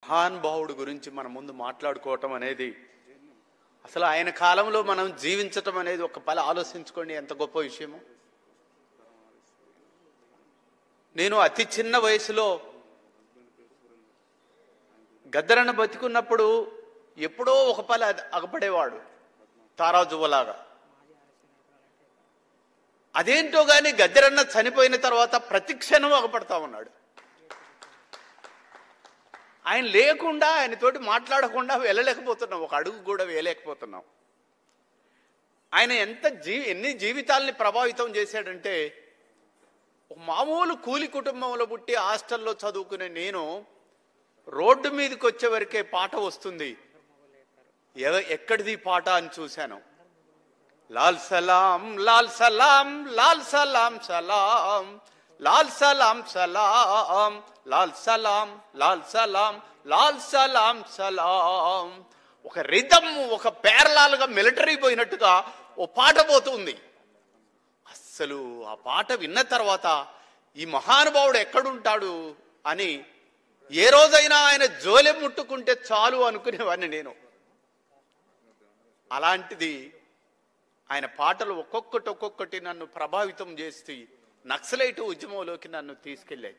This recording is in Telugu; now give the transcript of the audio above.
మహానుభావుడు గురించి మన ముందు మాట్లాడుకోవటం అనేది, అసలు ఆయన కాలంలో మనం జీవించటం అనేది ఒక పల ఆలోచించుకోండి ఎంత గొప్ప విషయమో. నేను అతి చిన్న వయసులో గద్దరన్న బతికున్నప్పుడు ఎప్పుడో ఒక పల అగపడేవాడు తారాజువ్వలాగా. అదేంటో గాని గద్దరన్న చనిపోయిన తర్వాత ప్రతి క్షణం అగపడతా ఉన్నాడు. ఆయన లేకుండా, ఆయనతోటి మాట్లాడకుండా వెళ్ళలేకపోతున్నాం, ఒక అడుగు కూడా వేయలేకపోతున్నాం. ఆయన ఎన్ని జీవితాలని ప్రభావితం చేశాడంటే, ఒక మామూలు కూలి కుటుంబంలో పుట్టి హాస్టల్లో చదువుకునే నేను రోడ్డు మీదకి వచ్చే వరకే పాట వస్తుంది. ఎక్కడిది పాట అని చూశాను. లాల్ సలాం లాల్ సలాం లాల్ సలాం సలాం లాల్ సలాం సలాం లాల్ సలాం లాల్ సలాం లాల్ సలాం సలాం. ఒక రిథమ్, ఒక పేర్లాలుగా మిలిటరీ పోయినట్టుగా ఓ పాట పోతుంది. అస్సలు ఆ పాట విన్న తర్వాత ఈ మహానుభావుడు ఎక్కడుంటాడు అని ఏ రోజైనా ఆయన జోలె ముట్టుకుంటే చాలు అనుకునేవాడిని నేను. అలాంటిది ఆయన పాటలు ఒక్కొక్కటి నన్ను ప్రభావితం చేసి నక్సలైట్ ఉద్యమంలోకి నన్ను తీసుకెళ్ళాయి.